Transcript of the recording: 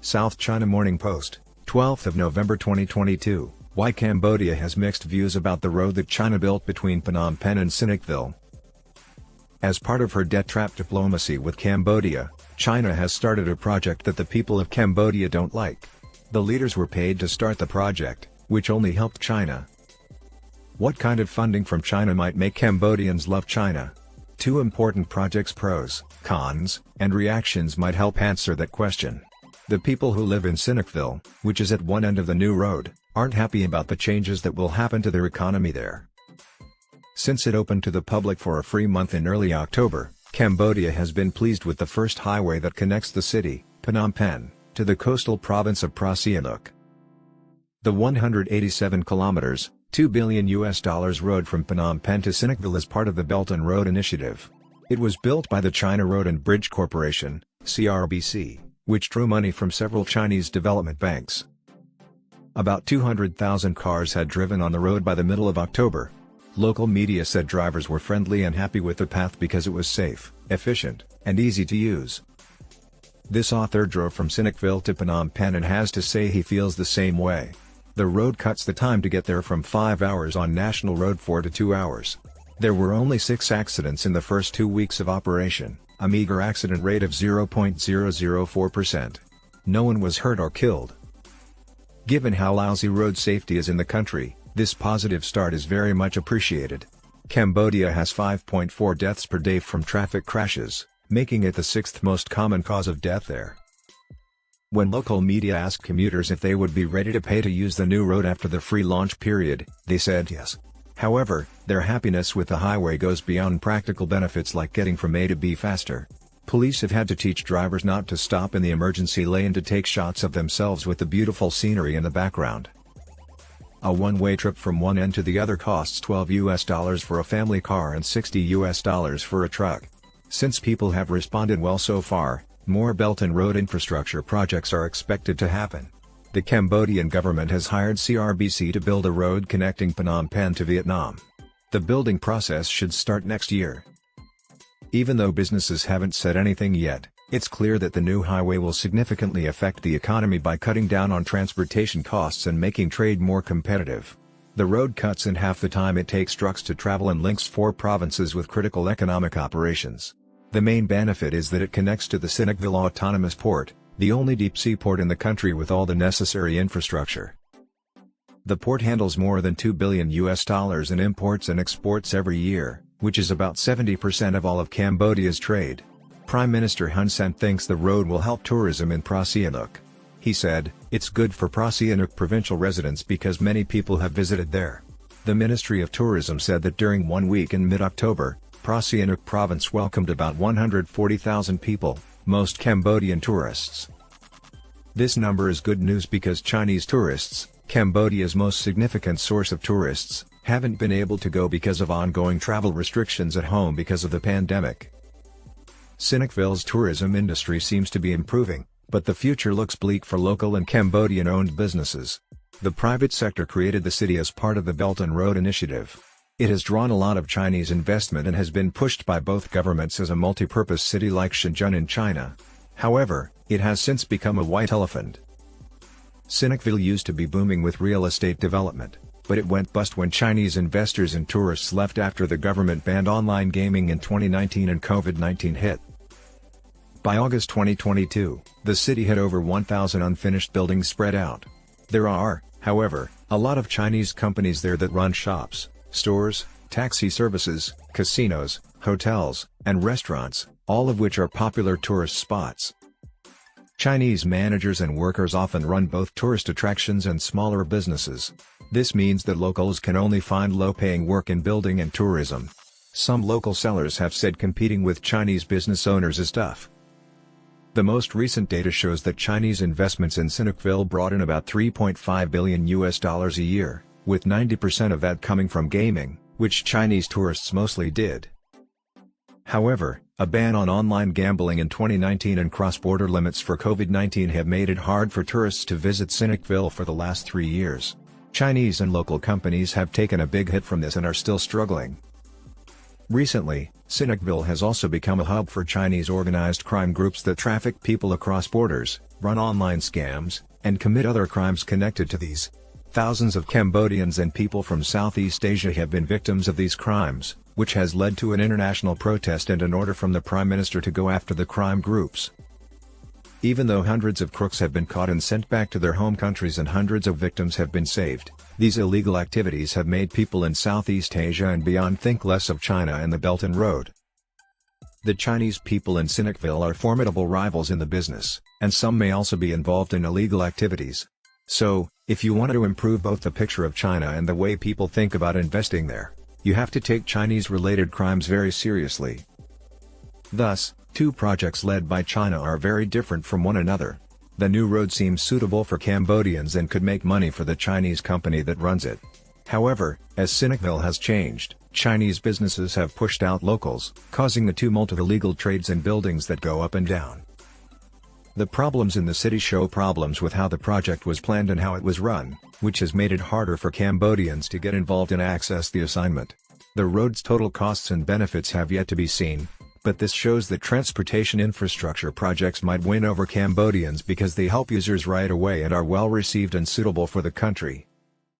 South China Morning Post, 12th of November 2022, why Cambodia has mixed views about the road that China built between Phnom Penh and Sihanoukville. As part of her debt trap diplomacy with Cambodia, China has started a project that the people of Cambodia don't like. The leaders were paid to start the project, which only helped China. What kind of funding from China might make Cambodians love China? Two important projects' pros, cons, and reactions might help answer that question. The people who live in Sihanoukville, which is at one end of the new road, aren't happy about the changes that will happen to their economy there. Since it opened to the public for a free month in early October, Cambodia has been pleased with the first highway that connects the city, Phnom Penh, to the coastal province of Preah Sihanouk. The 187 kilometers, $2 billion road from Phnom Penh to Sihanoukville is part of the Belt and Road Initiative. It was built by the China Road and Bridge Corporation, CRBC, which drew money from several Chinese development banks. About 200,000 cars had driven on the road by the middle of October. Local media said drivers were friendly and happy with the path because it was safe, efficient, and easy to use. This author drove from Sihanoukville to Phnom Penh and has to say he feels the same way. The road cuts the time to get there from 5 hours on National Road 4 to 2 hours. There were only 6 accidents in the first 2 weeks of operation, a meager accident rate of 0.004%. No one was hurt or killed. Given how lousy road safety is in the country, this positive start is very much appreciated. Cambodia has 5.4 deaths per day from traffic crashes, making it the 6th most common cause of death there. When local media asked commuters if they would be ready to pay to use the new road after the free launch period, they said yes. However, their happiness with the highway goes beyond practical benefits like getting from A to B faster. Police have had to teach drivers not to stop in the emergency lane to take shots of themselves with the beautiful scenery in the background. A one-way trip from one end to the other costs $12 for a family car and $60 for a truck. Since people have responded well so far, more Belt and Road infrastructure projects are expected to happen. The Cambodian government has hired CRBC to build a road connecting Phnom Penh to Vietnam. The building process should start next year. Even though businesses haven't said anything yet, it's clear that the new highway will significantly affect the economy by cutting down on transportation costs and making trade more competitive. The road cuts in half the time it takes trucks to travel and links 4 provinces with critical economic operations. The main benefit is that it connects to the Sihanoukville Autonomous Port, the only deep-sea port in the country with all the necessary infrastructure. The port handles more than $2 billion in imports and exports every year, which is about 70% of all of Cambodia's trade. Prime Minister Hun Sen thinks the road will help tourism in Preah Sihanouk. He said, "It's good for Preah Sihanouk provincial residents because many people have visited there." The Ministry of Tourism said that during 1 week in mid-October, Preah Sihanouk province welcomed about 140,000 people, most Cambodian tourists. This number is good news because Chinese tourists, Cambodia's most significant source of tourists, haven't been able to go because of ongoing travel restrictions at home because of the pandemic. Sihanoukville's tourism industry seems to be improving, but the future looks bleak for local and Cambodian-owned businesses. The private sector created the city as part of the Belt and Road Initiative. It has drawn a lot of Chinese investment and has been pushed by both governments as a multi-purpose city like Shenzhen in China. However, it has since become a white elephant. Sihanoukville used to be booming with real estate development, but it went bust when Chinese investors and tourists left after the government banned online gaming in 2019 and COVID-19 hit. By August 2022, the city had over 1,000 unfinished buildings spread out. There are, however, a lot of Chinese companies there that run shops, stores, taxi services, casinos, hotels, and restaurants, all of which are popular tourist spots. Chinese managers and workers often run both tourist attractions and smaller businesses. This means that locals can only find low-paying work in building and tourism. Some local sellers have said competing with Chinese business owners is tough. The most recent data shows that Chinese investments in Sihanoukville brought in about $3.5 billion a year, with 90% of that coming from gaming, which Chinese tourists mostly did. However, a ban on online gambling in 2019 and cross-border limits for COVID-19 have made it hard for tourists to visit Sihanoukville for the last 3 years. Chinese and local companies have taken a big hit from this and are still struggling. Recently, Sihanoukville has also become a hub for Chinese organized crime groups that traffic people across borders, run online scams, and commit other crimes connected to these. Thousands of Cambodians and people from Southeast Asia have been victims of these crimes, which has led to an international protest and an order from the Prime Minister to go after the crime groups. Even though hundreds of crooks have been caught and sent back to their home countries and hundreds of victims have been saved, these illegal activities have made people in Southeast Asia and beyond think less of China and the Belt and Road. The Chinese people in Sihanoukville are formidable rivals in the business, and some may also be involved in illegal activities. So, if you want to improve both the picture of China and the way people think about investing there, you have to take Chinese-related crimes very seriously. Thus, two projects led by China are very different from one another. The new road seems suitable for Cambodians and could make money for the Chinese company that runs it. However, as Sihanoukville has changed, Chinese businesses have pushed out locals, causing a tumult of illegal trades and buildings that go up and down. The problems in the city show problems with how the project was planned and how it was run, which has made it harder for Cambodians to get involved and access the assignment. The road's total costs and benefits have yet to be seen, but this shows that transportation infrastructure projects might win over Cambodians because they help users right away and are well received and suitable for the country.